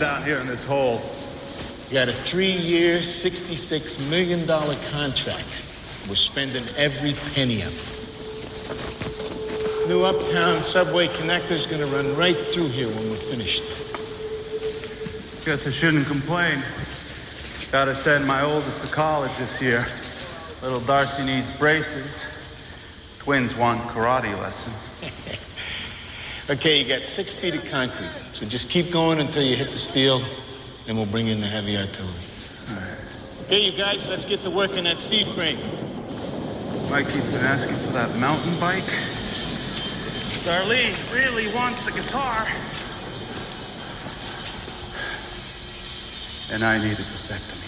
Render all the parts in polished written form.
down here in this hole? You got a 3-year, $66 million contract. We're spending every penny of it. New uptown subway connector's gonna run right through here when we're finished. Guess I shouldn't complain. Gotta send my oldest to college this year. Little Darcy needs braces. Twins want karate lessons. Okay, you got 6 feet of concrete, so just keep going until you hit the steel, then we'll bring in the heavy artillery. All right. Okay, you guys, let's get to work on that C-frame. Mikey's been asking for that mountain bike. Darlene really wants a guitar. And I need a vasectomy.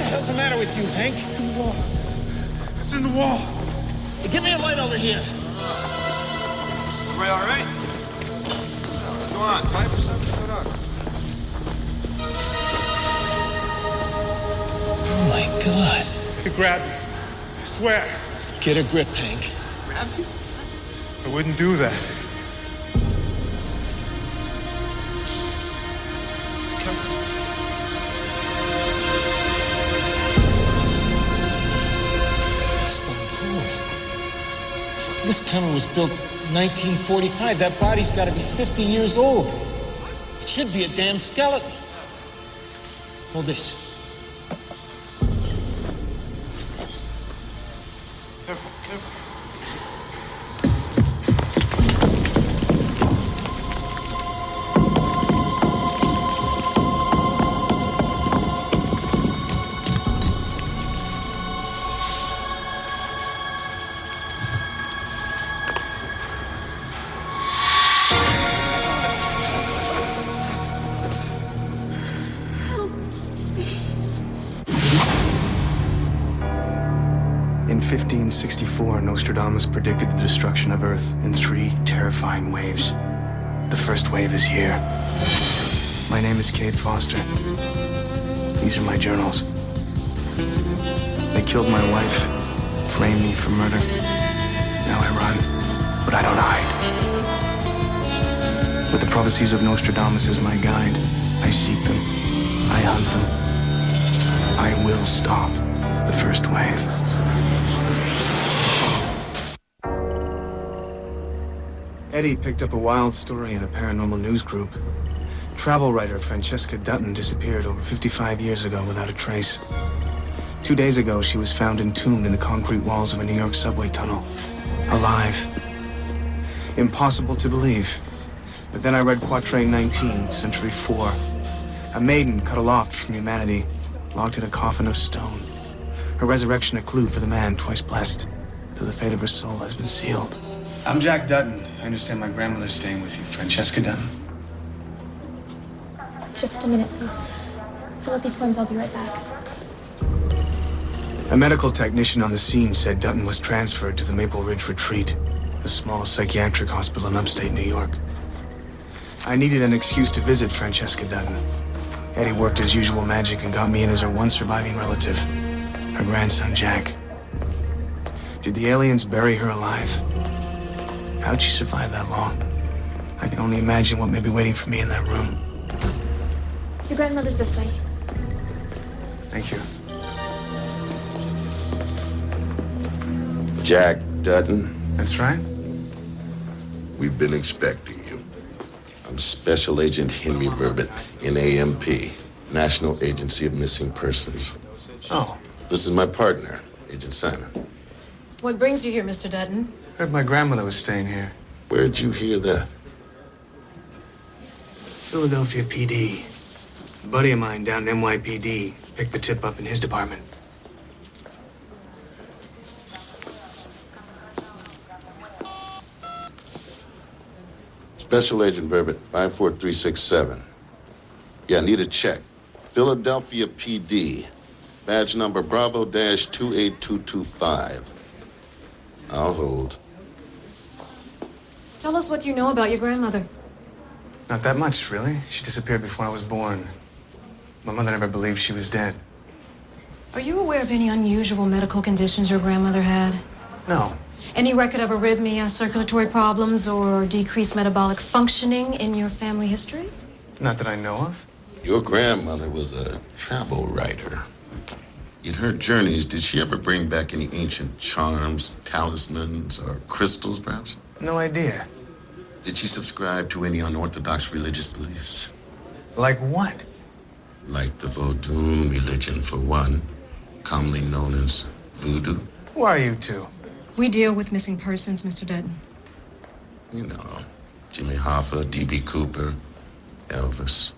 What's the matter with you, Hank? In the wall. It's in the wall. Hey, give me a light over here. Everybody all right? What's going on? 5%? What's going on? Oh, my God. He grabbed me. I swear. Get a grip, Hank. Grabbed you? I wouldn't do that. It's stone cold. This tunnel was built in 1945. That body's got to be 50 years old. It should be a damn skeleton. Hold this. Careful, careful. In 1564, Nostradamus predicted the destruction of Earth in 3 terrifying waves. The first wave is here. My name is Cade Foster. These are my journals. They killed my wife, framed me for murder. Now I run, but I don't hide. With the prophecies of Nostradamus as my guide, I seek them, I hunt them. I will stop the first wave. Eddie picked up a wild story in a paranormal news group. Travel writer Francesca Dutton disappeared over 55 years ago without a trace. 2 days ago, she was found entombed in the concrete walls of a New York subway tunnel. Alive. Impossible to believe. But then I read Quatrain 19, Century 4. A maiden cut aloft from humanity, locked in a coffin of stone. Her resurrection a clue for the man twice blessed, though the fate of her soul has been sealed. I'm Jack Dutton. I understand my grandmother's staying with you, Francesca Dutton. Just a minute, please. Fill out these forms, I'll be right back. A medical technician on the scene said Dutton was transferred to the Maple Ridge Retreat, a small psychiatric hospital in upstate New York. I needed an excuse to visit Francesca Dutton. Eddie worked his usual magic and got me in as her one surviving relative, her grandson, Jack. Did the aliens bury her alive? How'd she survive that long? I can only imagine what may be waiting for me in that room. Your grandmother's this way. Thank you. Jack Dutton, That's right. we've been expecting you. I'm Special Agent Henry Burbett in AMP. National Agency of Missing Persons. Oh, This is my partner, Agent Simon. What brings you here, Mr. Dutton? heard my grandmother was staying here. Where'd you hear that? Philadelphia PD. A buddy of mine down at NYPD picked the tip up in his department. Special Agent Verbit 54367. Yeah, need a check. Philadelphia PD. Badge number Bravo-28225. I'll hold. Tell us what you know about your grandmother. Not that much, really. She disappeared before I was born. My mother never believed she was dead. Are you aware of any unusual medical conditions your grandmother had? No. Any record of arrhythmia, circulatory problems, or decreased metabolic functioning in your family history? Not that I know of. Your grandmother was a travel writer. In her journeys, did she ever bring back any ancient charms, talismans, or crystals, perhaps? No idea. Did she subscribe to any unorthodox religious beliefs? Like what? Like the Vodun religion, for one, commonly known as voodoo. Who are you two? We deal with missing persons, Mr. Dutton. You know, Jimmy Hoffa, D.B. Cooper, Elvis.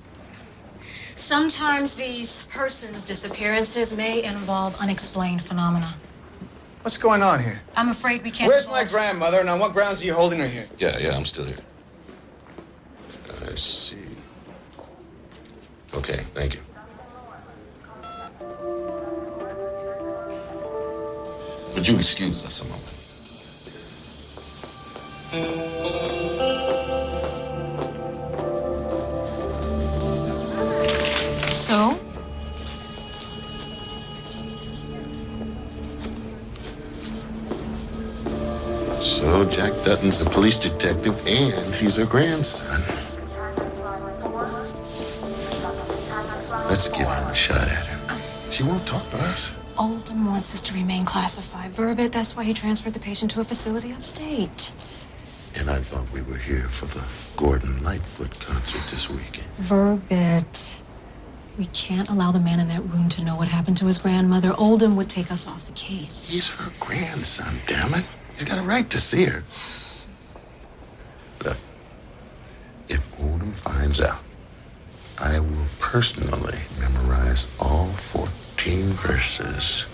Sometimes these persons' disappearances may involve unexplained phenomena. What's going on here? I'm afraid we can't. Where's my divulge- grandmother, and on what grounds are you holding her here? Yeah, I'm still here. I see. Okay, thank you. Would you excuse us a moment? So? So Jack Dutton's a police detective, and he's her grandson. Let's give him a shot at her. She won't talk to us. Oldham wants us to remain classified. Verbit, that's why he transferred the patient to a facility upstate. And I thought we were here for the Gordon Lightfoot concert this weekend. Verbit. We can't allow the man in that room to know what happened to his grandmother. Oldham would take us off the case. He's her grandson, damn it. He's got a right to see her. Look, if Oldham finds out, I will personally memorize all 14 verses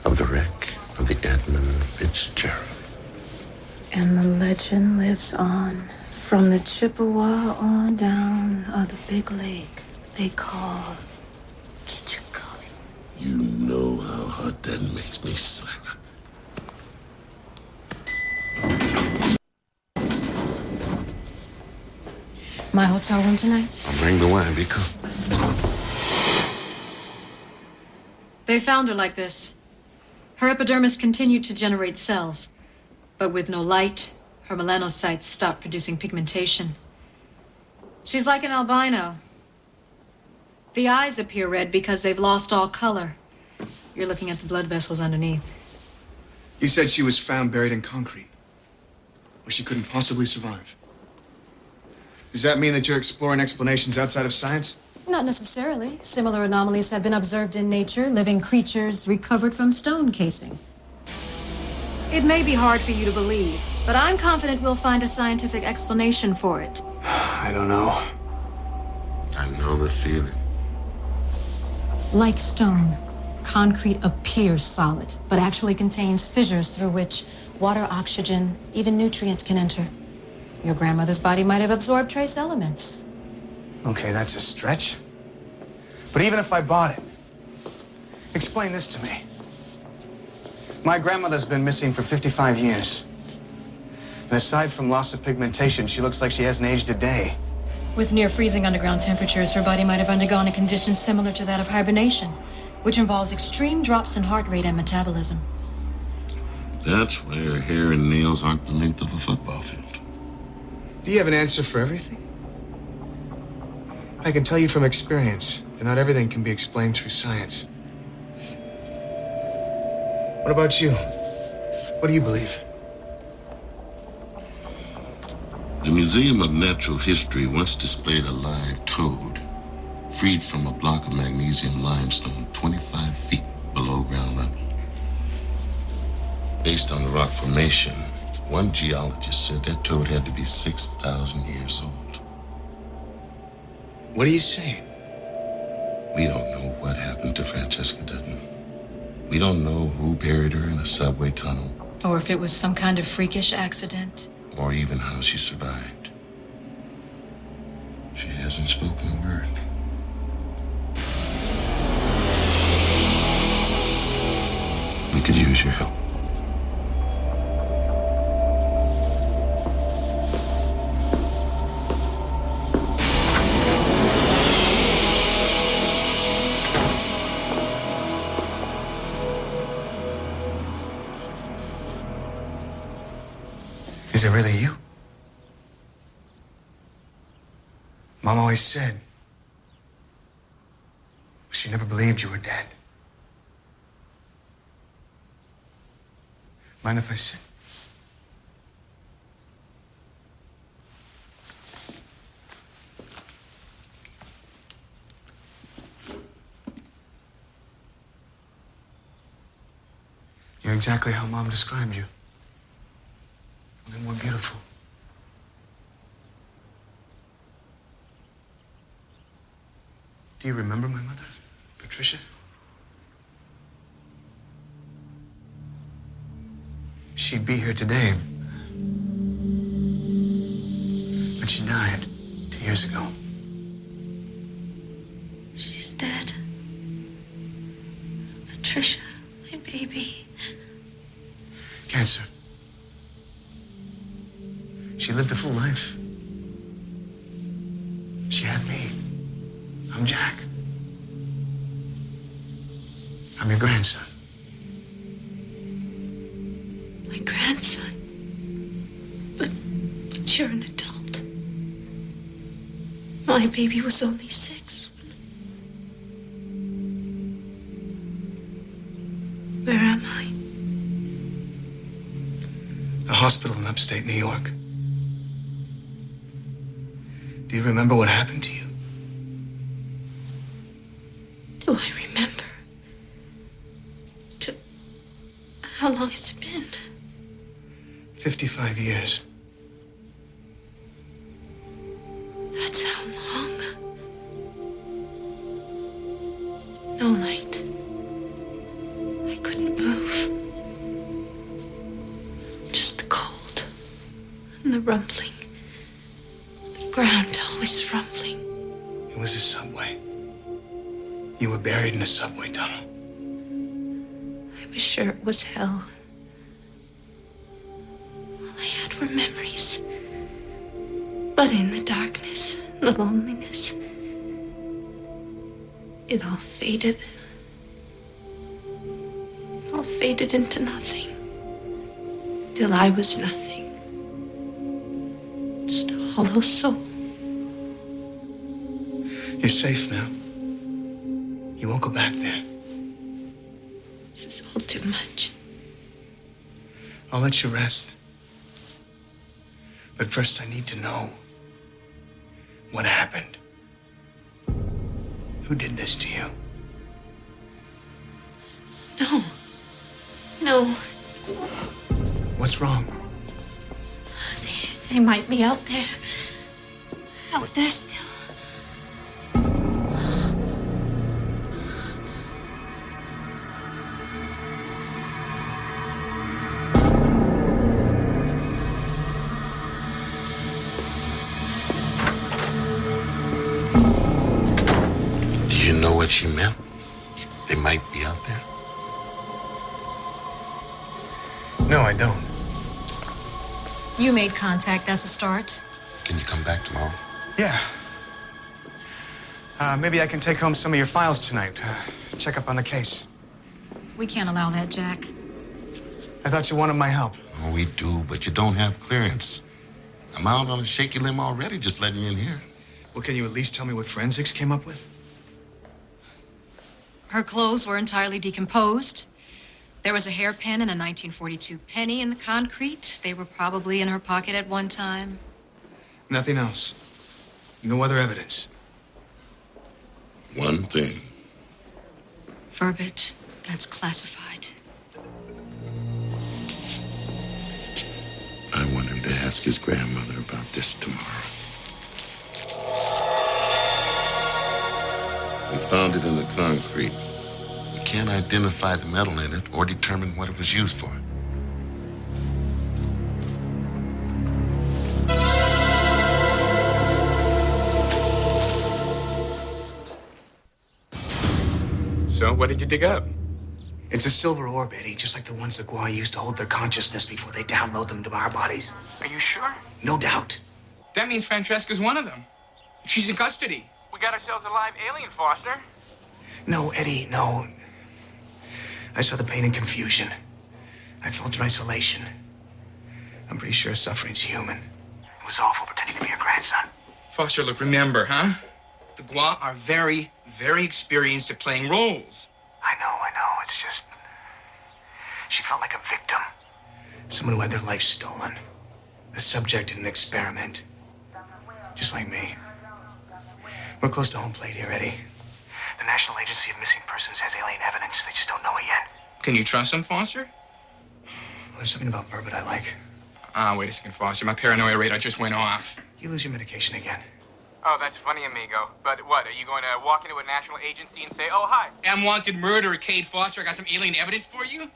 of the wreck of the Edmund Fitzgerald. And the legend lives on. From the Chippewa on down of the big lake they call Kitchicum. You know how hot that makes me sweat. My hotel room tonight? I'll bring the wine, be cool. They found her like this. Her epidermis continued to generate cells, but with no light, her melanocytes stopped producing pigmentation. She's like an albino. The eyes appear red because they've lost all color. You're looking at the blood vessels underneath. You said she was found buried in concrete, where she couldn't possibly survive. Does that mean that you're exploring explanations outside of science? Not necessarily. Similar anomalies have been observed in nature, living creatures recovered from stone casing. It may be hard for you to believe, but I'm confident we'll find a scientific explanation for it. I don't know. I know the feeling. Like stone, concrete appears solid, but actually contains fissures through which water, oxygen, even nutrients can enter. Your grandmother's body might have absorbed trace elements. Okay, that's a stretch. But even if I bought it, explain this to me. My grandmother's been missing for 55 years. And aside from loss of pigmentation, she looks like she hasn't aged a day. With near freezing underground temperatures, her body might have undergone a condition similar to that of hibernation, which involves extreme drops in heart rate and metabolism. That's why her hair and nails aren't the length of a football field. Do you have an answer for everything? I can tell you from experience that not everything can be explained through science. What about you? What do you believe? The Museum of Natural History once displayed a live toad. freed from a block of magnesium limestone 25 feet below ground level. Based on the rock formation, one geologist said that toad had to be 6,000 years old. What are you saying? We don't know what happened to Francesca Dutton. We don't know who buried her in a subway tunnel. Or if it was some kind of freakish accident. Or even how she survived. She hasn't spoken a word. We could use your help. Is it really you? Mom always said she never believed you were dead. Mind if I sit? You're exactly how Mom described you. Only more beautiful. Do you remember my mother, Patricia? She'd be here today, but she died 2 years ago. She's dead. Patricia, my baby. Cancer. She lived a full life. She had me. I'm Jack. I'm your grandson. My grandson. But you're an adult. My baby was only 6. Where am I? A hospital in upstate New York. Do you remember what happened to you? Do I remember? How long has it been? 55 years. That's how long. No light. I couldn't move. Just the cold and the rumbling. The ground always rumbling. It was a subway. You were buried in a subway tunnel. I was sure it was hell. All I had were memories. But in the darkness, the loneliness, it all faded. It all faded into nothing. Till I was nothing. Just a hollow soul. You're safe now. You won't go back there. This is all too much. I'll let you rest. But first I need to know what happened. Who did this to you? No. No. What's wrong? They might be out there. Out there still. Do you know what she meant? They might be out there. No, I don't. You made contact. That's a start. Can you come back tomorrow? Yeah. Maybe I can take home some of your files tonight. Check up on the case. We can't allow that, Jack. I thought you wanted my help. Oh, we do, but you don't have clearance. I'm out on a shaky limb already, just letting you in here. Well, can you at least tell me what forensics came up with? Her clothes were entirely decomposed. There was a hairpin and a 1942 penny in the concrete. They were probably in her pocket at one time. Nothing else. No other evidence. one thing. Verbit, that's classified. I want him to ask his grandmother about this tomorrow. We found it in the concrete. We can't identify the metal in it or determine what it was used for. So, what did you dig up? It's a silver orb, Eddie, just like the ones the Gua used to hold their consciousness before they download them to our bodies. Are you sure? No doubt. That means Francesca's one of them. She's in custody. We got ourselves a live alien, Foster. No, Eddie, no. I saw the pain and confusion. I felt your isolation. I'm pretty sure suffering's human. It was awful pretending to be your grandson. Foster, look, remember, huh? The Gua are very, very experienced at playing roles. I know. It's just... She felt like a victim. Someone who had their life stolen. A subject in an experiment. Just like me. We're close to home plate here, Eddie. The National Agency of Missing Persons has alien evidence. They just don't know it yet. Can you trust them, Foster? Well, there's something about Verbit I like. Wait a second, Foster. My paranoia radar just went off. You lose your medication again. Oh, that's funny, amigo. But what, are you going to walk into a national agency and say, oh, hi? Unwanted murderer, Cade Foster. I got some alien evidence for you.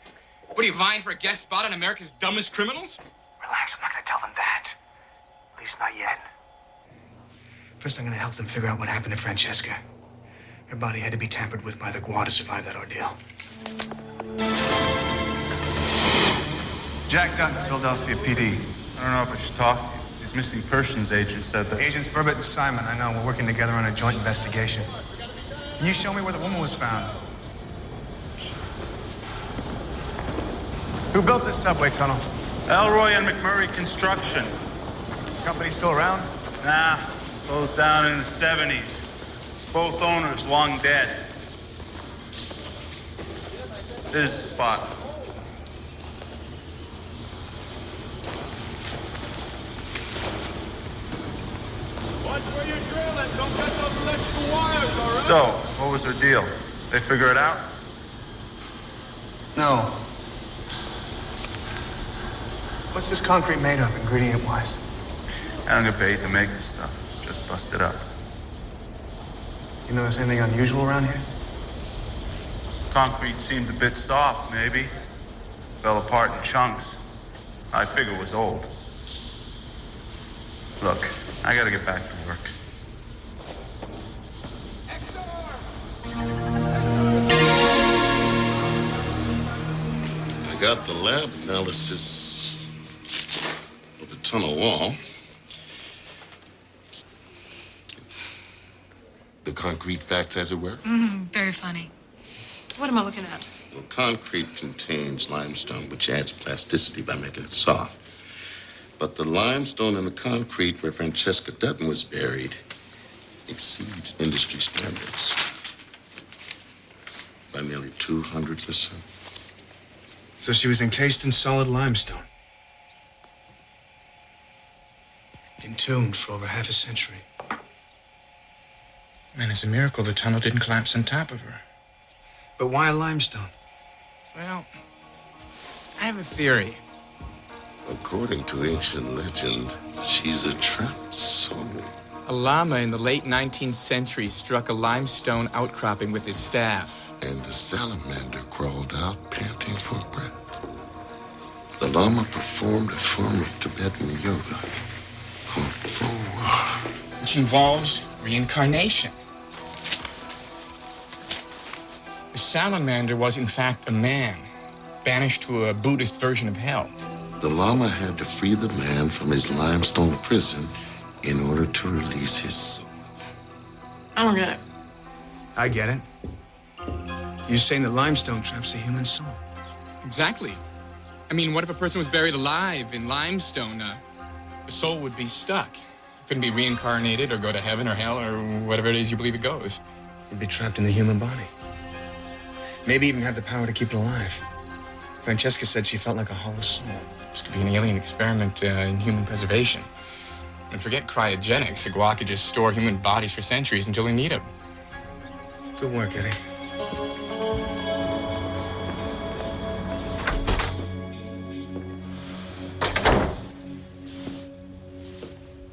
What are you, vying for a guest spot on America's Dumbest Criminals? Relax, I'm not gonna tell them that. At least not yet. First, I'm gonna help them figure out what happened to Francesca. Her body had to be tampered with by the Gua to survive that ordeal. Jack Dutton, Philadelphia PD. I don't know if I should talk to you. His missing persons agent said that... Agents Verbit and Simon, I know. We're working together on a joint investigation. Can you show me where the woman was found? Who built this subway tunnel? Elroy and McMurray Construction. Company still around? Nah, closed down in the 70s. Both owners long dead. This is the spot. Watch where you're drilling. Don't cut those electrical wires, all right? So, what was her deal? They figure it out? No. What's this concrete made of, ingredient-wise? I don't get paid to make this stuff. Just bust it up. You notice anything unusual around here? Concrete seemed a bit soft, maybe. Fell apart in chunks. I figure it was old. Look, I gotta get back to work. I got the lab analysis of the tunnel wall. The concrete facts, as it were. Very funny. What am I looking at? Well, concrete contains limestone, which adds plasticity by making it soft. But the limestone in the concrete where Francesca Dutton was buried exceeds industry standards by nearly 200%. So she was encased in solid limestone. Entombed for over half a century. Man, it's a miracle the tunnel didn't collapse on top of her. But why limestone? Well, I have a theory. According to ancient legend, she's a trapped soul. A llama in the late 19th century struck a limestone outcropping with his staff. And the salamander crawled out panting for breath. The llama performed a form of Tibetan yoga called Fowa, Which involves reincarnation. The salamander was, in fact, a man, banished to a Buddhist version of hell. The llama had to free the man from his limestone prison in order to release his soul. I don't get it. I get it. You're saying that limestone traps the human soul. Exactly. I mean, what if a person was buried alive in limestone? The soul would be stuck. Couldn't be reincarnated or go to heaven or hell or whatever it is you believe it goes. You'd be trapped in the human body. Maybe even have the power to keep it alive. Francesca said she felt like a hollow soul. This could be an alien experiment in human preservation. And forget cryogenics. The Gua could just store human bodies for centuries until we need them. Good work, Eddie.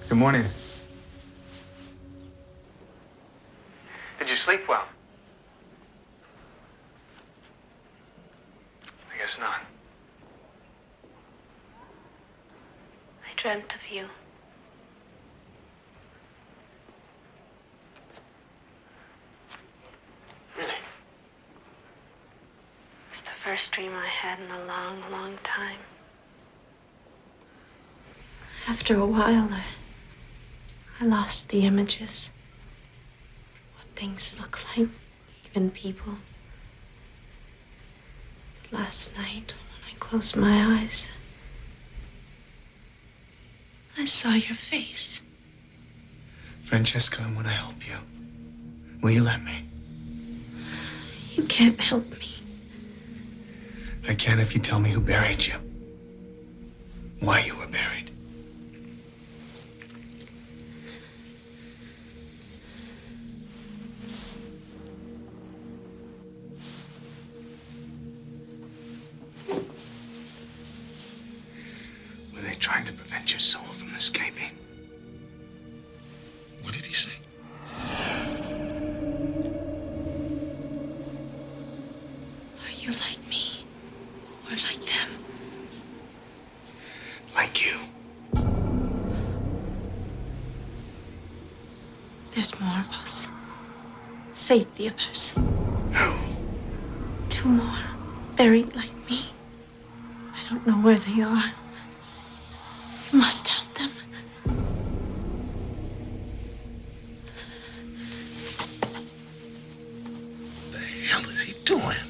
Good morning. Did you sleep well? I guess not. I dreamt of you. Really? It's the first dream I had in a long, long time. After a while, I lost the images. What things look like, even people. But last night, when I closed my eyes, I saw your face. Francesca, I want to help you. Will you let me? You can't help me. I can if you tell me who buried you. Why you were buried. Were they trying to prevent your soul from escaping? What did he say? Are you like me? Or like them? Like you. There's more of us. Save the others. Who? 2 more. Buried like me. I don't know where they are. You must help them. The hell is he doing?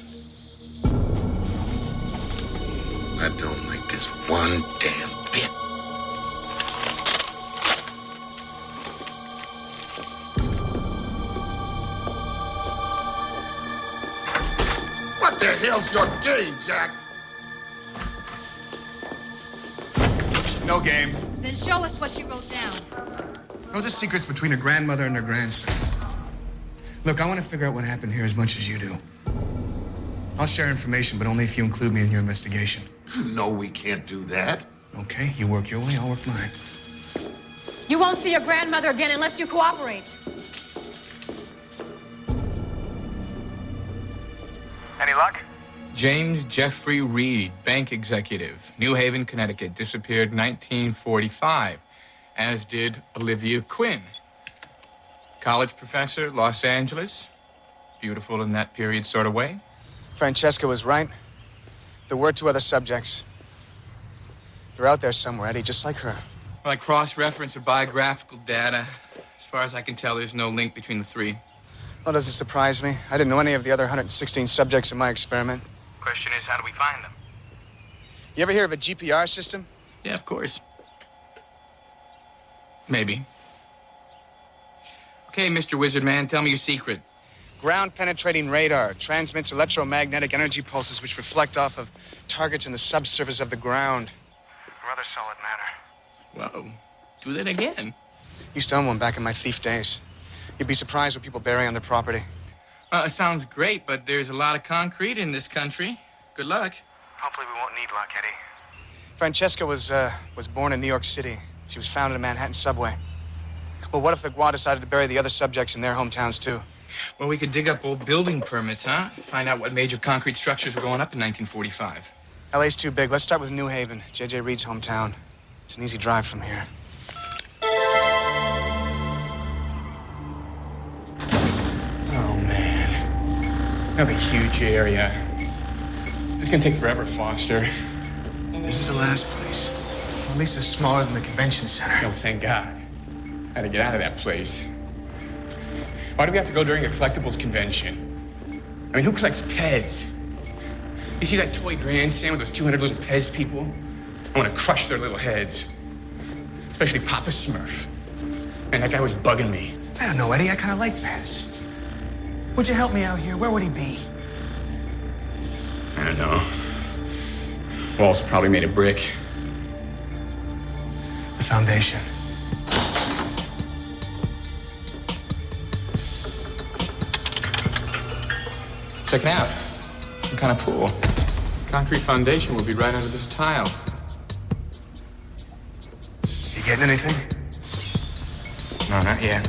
I don't like this one damn bit. What the hell's your game, Jack? No game. Then show us what you wrote down. Those are secrets between a grandmother and her grandson. Look, I want to figure out what happened here as much as you do. I'll share information, but only if you include me in your investigation. No, we can't do that. Okay, you work your way, I'll work mine. You won't see your grandmother again unless you cooperate. Any luck? James Jeffrey Reed, bank executive, New Haven, Connecticut, disappeared 1945, as did Olivia Quinn. College professor, Los Angeles. Beautiful in that period sort of way. Francesca was right. There were 2 other subjects. They're out there somewhere, Eddie, just like her. Well, I cross-reference the biographical data. As far as I can tell, there's no link between the 3. Well, does it surprise me? I didn't know any of the other 116 subjects in my experiment. Question is, how do we find them? You ever hear of a GPR system? Yeah, of course. Maybe. Okay, Mr. Wizard Man, tell me your secret. Ground-penetrating radar transmits electromagnetic energy pulses which reflect off of targets in the subsurface of the ground. Rather solid matter. Whoa. Do that again. Used to own one back in my thief days. You'd be surprised what people bury on their property. It sounds great, but there's a lot of concrete in this country. Good luck. Hopefully we won't need luck, Eddie. Francesca was born in New York City. She was found in a Manhattan subway. Well, what if the Gua decided to bury the other subjects in their hometowns, too? Well, we could dig up old building permits, huh? Find out what major concrete structures were going up in 1945. LA's too big. Let's start with New Haven, J.J. Reed's hometown. It's an easy drive from here. Oh, man. That'll be a huge area. It's gonna take forever, Foster. This is the last place. Well, at least it's smaller than the convention center. Oh, thank God. Had to get out of that place. Why do we have to go during a collectibles convention? I mean, who collects Pez? You see that toy grandstand with those 200 little Pez people? I want to crush their little heads. Especially Papa Smurf. Man, that guy was bugging me. I don't know, Eddie. I kind of like Pez. Would you help me out here? Where would he be? I don't know. Walls are probably made of brick. The foundation. Check it out. Some kind of pool. Concrete foundation will be right under this tile. You getting anything? No, not yet.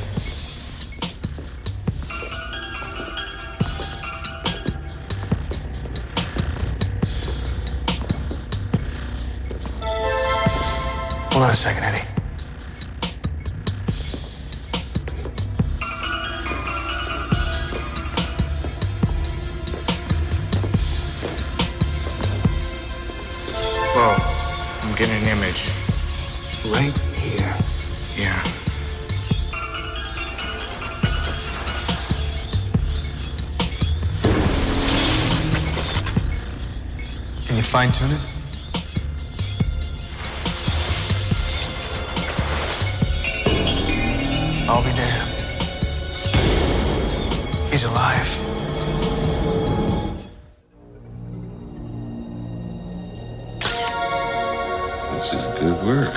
Hold on a second, Eddie. Whoa, I'm getting an image. Right here. Yeah. Can you fine-tune it? I'll be damned. He's alive. This is good work.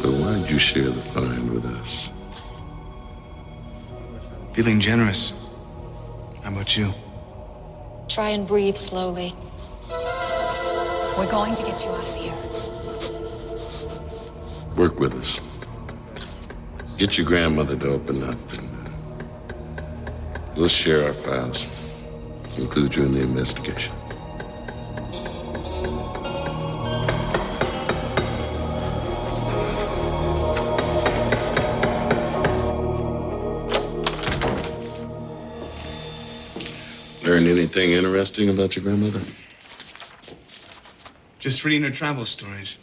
But why'd you share the find with us? Feeling generous. How about you? Try and breathe slowly. We're going to get you out of here. Work with us. Get your grandmother to open up, and we'll share our files. Include you in the investigation. Learn anything interesting about your grandmother? Just reading her travel stories.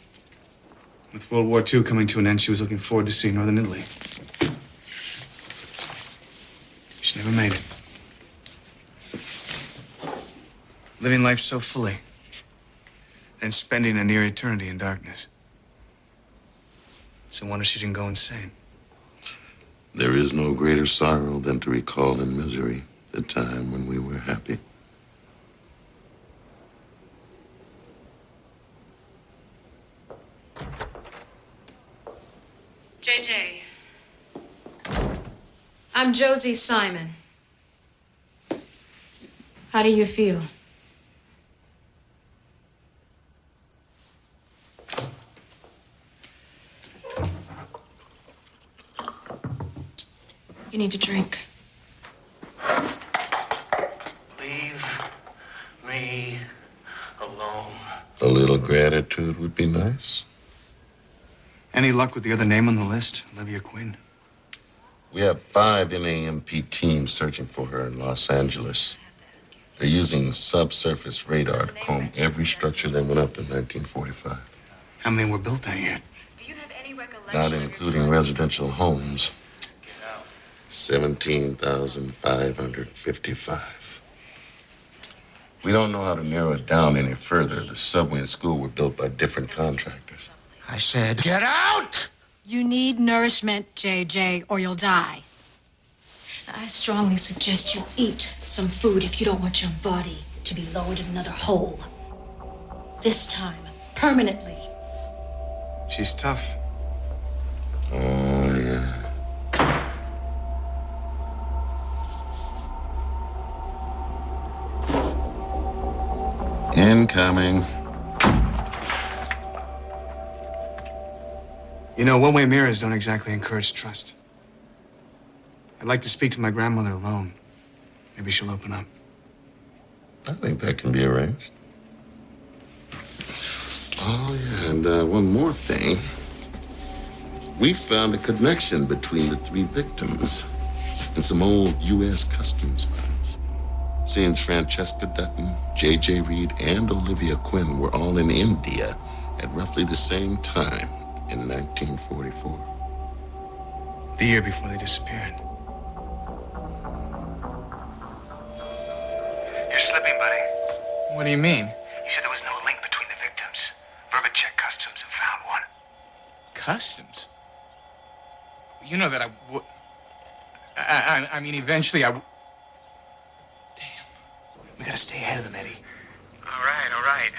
With World War II coming to an end, she was looking forward to seeing Northern Italy. She never made it. Living life so fully, and spending a near eternity in darkness. It's a wonder she didn't go insane. There is no greater sorrow than to recall in misery the time when we were happy. JJ. I'm Josie Simon. How do you feel? You need to drink. Leave me alone. A little gratitude would be nice. Any luck with the other name on the list? Olivia Quinn? We have 5 NAMP teams searching for her in Los Angeles. They're using subsurface radar to comb every structure that went up in 1945. How many were built that year? Not including residential homes. 17,555. We don't know how to narrow it down any further. The subway and school were built by different contractors. I said, get out! You need nourishment, JJ, or you'll die. I strongly suggest you eat some food if you don't want your body to be lowered in another hole. This time, permanently. She's tough. Oh, yeah. Incoming. You know, one-way mirrors don't exactly encourage trust. I'd like to speak to my grandmother alone. Maybe she'll open up. I think that can be arranged. Oh, yeah, and one more thing. We found a connection between the 3 victims in some old U.S. Customs files. Seems Francesca Dutton, J.J. Reed, and Olivia Quinn were all in India at roughly the same time in 1944. The year before they disappeared. You're slipping, buddy. What do you mean? You said there was no link between the victims. Verba checked Customs and found one. Customs? You know that I mean, eventually I... We gotta stay ahead of them, Eddie. All right.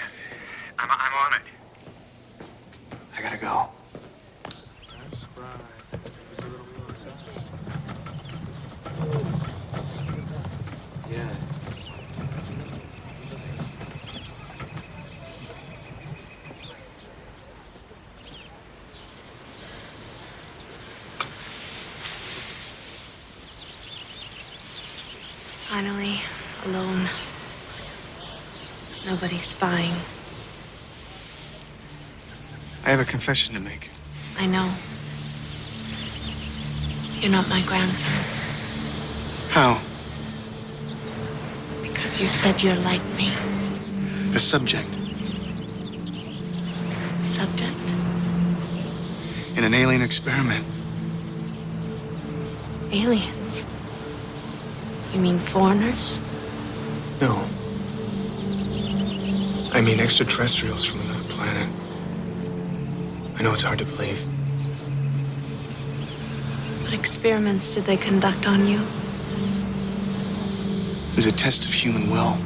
I'm on it. I gotta go. Yeah. Nobody's spying. I have a confession to make. I know. You're not my grandson. How? Because you said you're like me. A subject. Subject? In an alien experiment. Aliens? You mean foreigners? No. I mean extraterrestrials from another planet. I know it's hard to believe. What experiments did they conduct on you? It was a test of human will.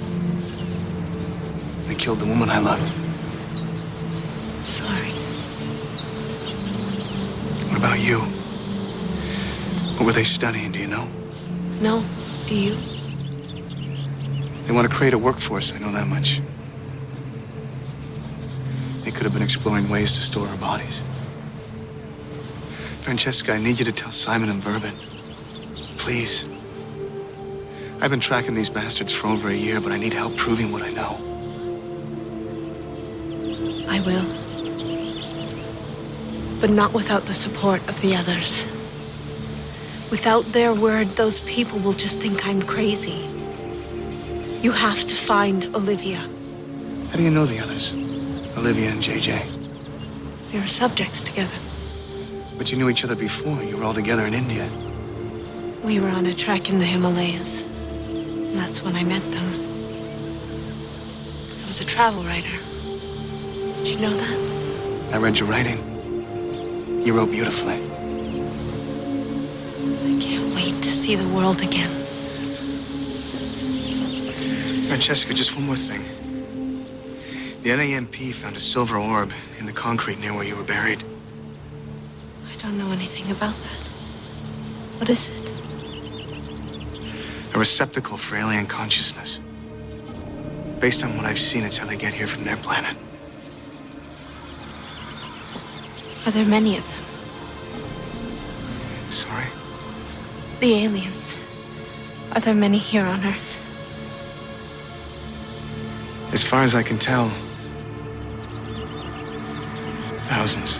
They killed the woman I loved. Sorry. What about you? What were they studying, do you know? No. Do you? They want to create a workforce, I know that much. They could have been exploring ways to store our bodies. Francesca, I need you to tell Simon and Bourbon. Please. I've been tracking these bastards for over a year, but I need help proving what I know. I will. But not without the support of the others. Without their word, those people will just think I'm crazy. You have to find Olivia. How do you know the others? Olivia and JJ. We were subjects together. But you knew each other before. You were all together in India. We were on a trek in the Himalayas. And that's when I met them. I was a travel writer. Did you know that? I read your writing. You wrote beautifully. I can't wait to see the world again. Francesca, just one more thing. The NAMP found a silver orb in the concrete near where you were buried. I don't know anything about that. What is it? A receptacle for alien consciousness. Based on what I've seen, it's how they get here from their planet. Are there many of them? Sorry? The aliens. Are there many here on Earth? As far as I can tell, thousands.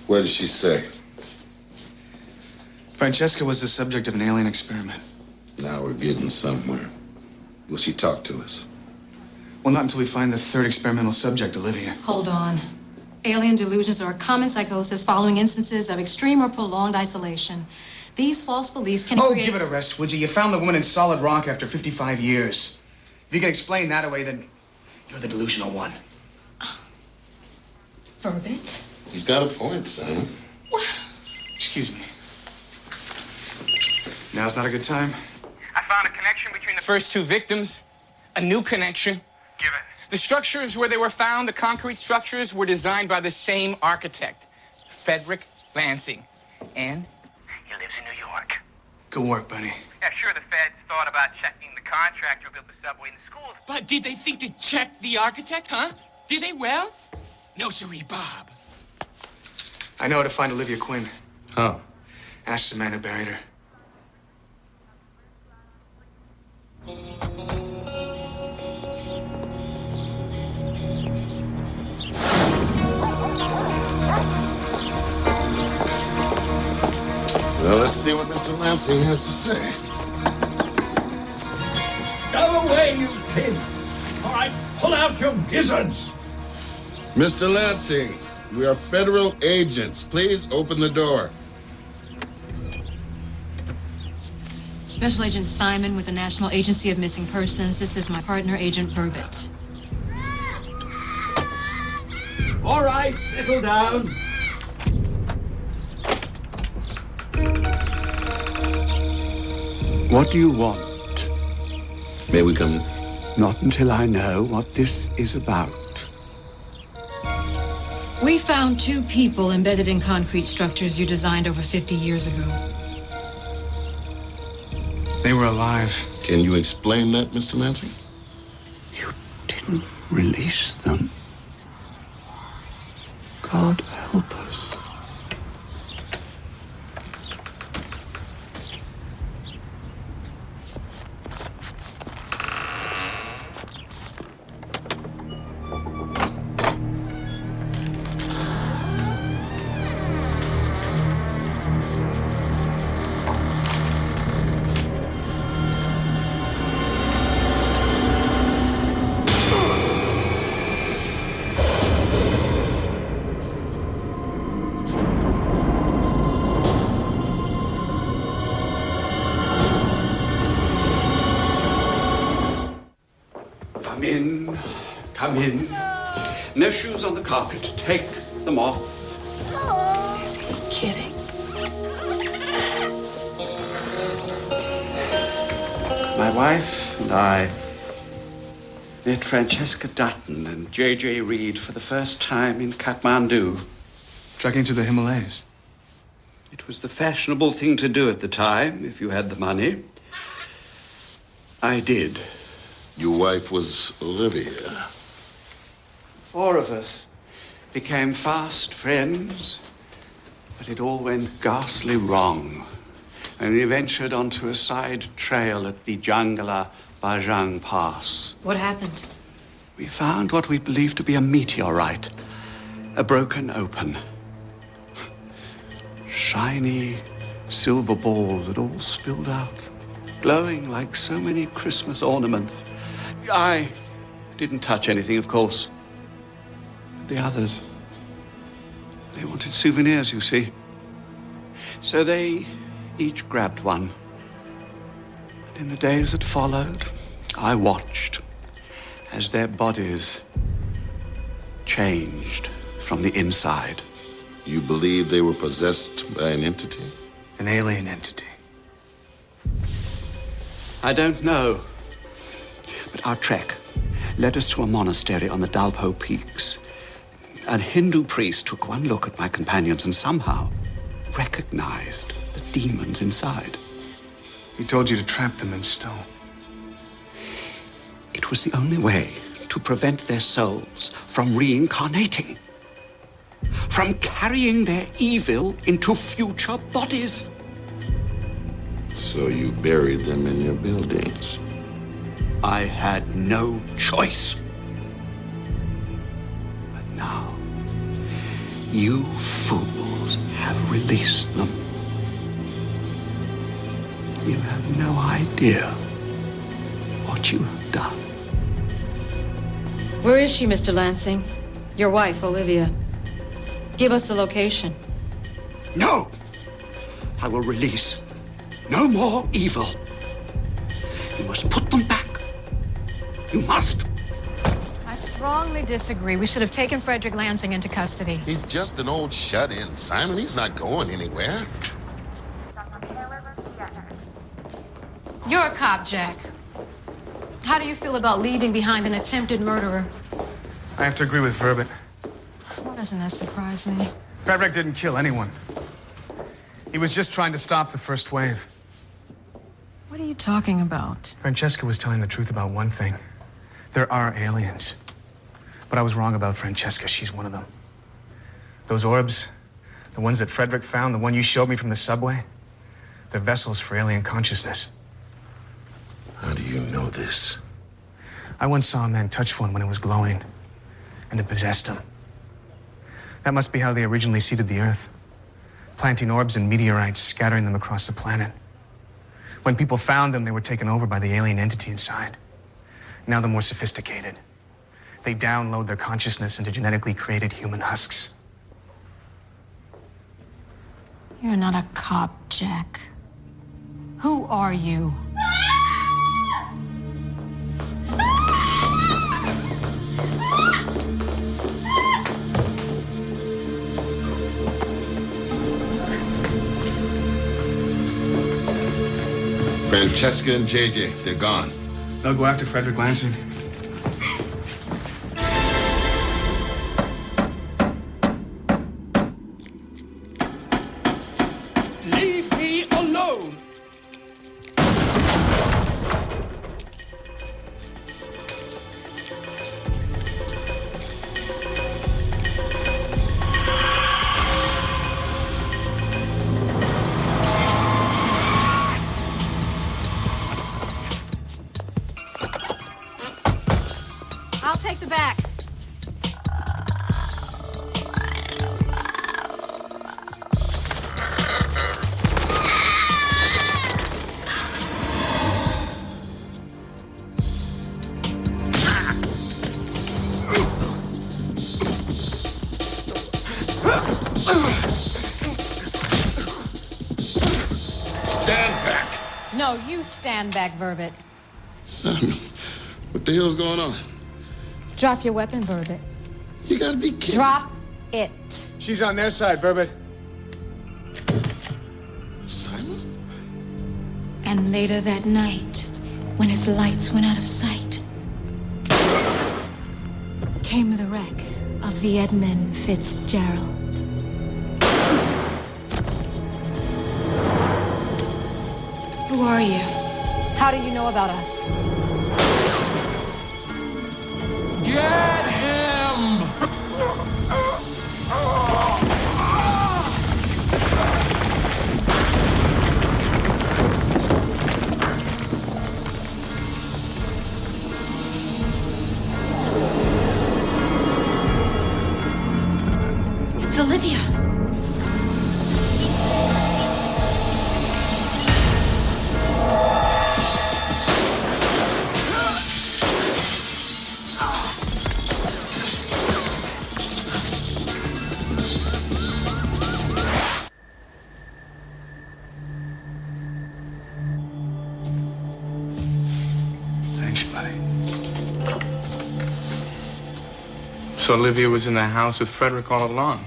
What did she say? Francesca was the subject of an alien experiment. Now we're getting somewhere. Will she talk to us? Well, not until we find the third experimental subject, Olivia. Hold on. Alien delusions are a common psychosis following instances of extreme or prolonged isolation. These false beliefs can create... give it a rest, would you? You found the woman in solid rock after 55 years. If you can explain that away, then you're the delusional one. Verbit? He's got a point, Sam. Excuse me. Now's not a good time. I found a connection between the first two victims. A new connection. Give it. The structures where they were found, the concrete structures, were designed by the same architect, Frederick Lansing. And He lives in New York. Good work, buddy. Yeah, sure, the feds thought about checking the contractor who built the subway and the schools. But did they think to check the architect, huh? Did they? Well, no siree, Bob. I know how to find Olivia Quinn. How? Ask the man who buried her. Well, let's see what Mr. Lansing has to say. Go away, you kid! All right, pull out your gizzards! Mr. Lansing, we are federal agents. Please open the door. Special Agent Simon with the National Agency of Missing Persons. This is my partner, Agent Verbit. All right, settle down. What do you want? May we come? Not until I know what this is about. We found two people embedded in concrete structures you designed over 50 years ago. They were alive. Can you explain that, Mr. Lansing? You didn't release them. God help us. Come in. No shoes on the carpet. Take them off. Is he kidding? My wife and I met Francesca Dutton and J.J. Reed for the first time in Kathmandu. Trekking to the Himalayas. It was the fashionable thing to do at the time, if you had the money. I did. Your wife was Olivia. 4 of us became fast friends, but it all went ghastly wrong. And we ventured onto a side trail at the Jangala Bajang Pass. What happened? We found what we believed to be a meteorite, a broken open. Shiny silver balls had all spilled out, glowing like so many Christmas ornaments. I didn't touch anything, of course. The others, they wanted souvenirs, you see. So they each grabbed one. And in the days that followed, I watched as their bodies changed from the inside. You believe they were possessed by an entity? An alien entity. I don't know. But our trek led us to a monastery on the Dalpo Peaks. A Hindu priest took one look at my companions and somehow recognized the demons inside. He told you to trap them in stone. It was the only way to prevent their souls from reincarnating, from carrying their evil into future bodies. So you buried them in your buildings? I had no choice. But now, you fools have released them. You have no idea what you have done. Where is she, Mr. Lansing? Your wife, Olivia. Give us the location. No! I will release no more evil. You must put them back. You must. I strongly disagree. We should have taken Frederick Lansing into custody. He's just an old shut-in, Simon. He's not going anywhere. You're a cop, Jack. How do you feel about leaving behind an attempted murderer? I have to agree with Verbit. Why doesn't that surprise me? Frederick didn't kill anyone. He was just trying to stop the first wave. What are you talking about? Francesca was telling the truth about one thing. There are aliens. But I was wrong about Francesca. She's one of them. Those orbs, the ones that Frederick found, the one you showed me from the subway, they're vessels for alien consciousness. How do you know this? I once saw a man touch one when it was glowing, and it possessed him. That must be how they originally seeded the Earth, planting orbs and meteorites, scattering them across the planet. When people found them, they were taken over by the alien entity inside. Now they're more sophisticated. They download their consciousness into genetically created human husks. You're not a cop, Jack. Who are you? Francesca and JJ, they're gone. They'll go after Frederick Lansing. Leave me alone! I'll take the back. Stand back! No, you stand back, Verbit. Simon, what the hell's going on? Drop your weapon, Verbit. You gotta be kidding. Drop it. She's on their side, Verbit. Simon? And later that night, when his lights went out of sight, came the wreck of the Edmund Fitzgerald. Who are you? How do you know about us? Get him! It's Olivia. Thanks, buddy. So Olivia was in the house with Frederick all along.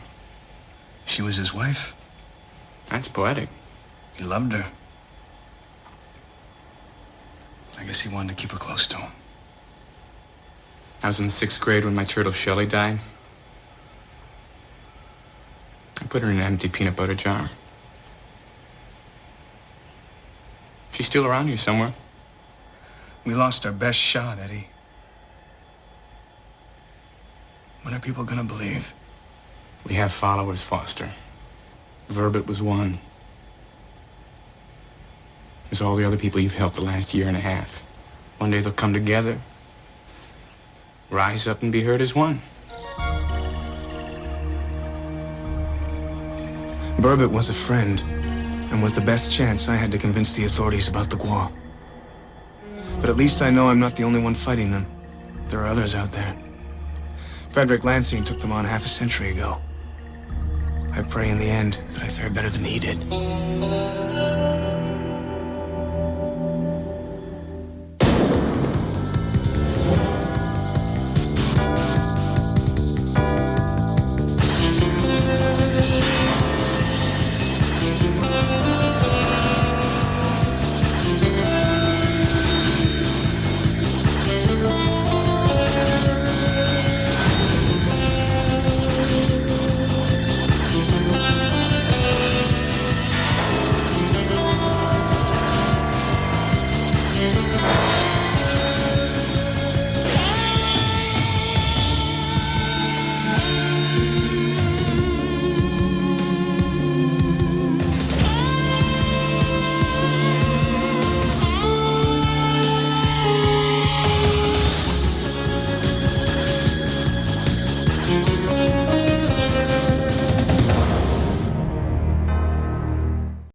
She was his wife. That's poetic. He loved her. I guess he wanted to keep her close to him. I was in 6th grade when my turtle Shelley died. I put her in an empty peanut butter jar. She's still around here somewhere. We lost our best shot, Eddie. When are people gonna believe? We have followers, Foster. Verbit was one. There's all the other people you've helped the last year and a half. One day they'll come together, rise up and be heard as one. Verbit was a friend, and was the best chance I had to convince the authorities about the Gua. But at least I know I'm not the only one fighting them. There are others out there. Frederick Lansing took them on half a century ago. I pray in the end that I fare better than he did.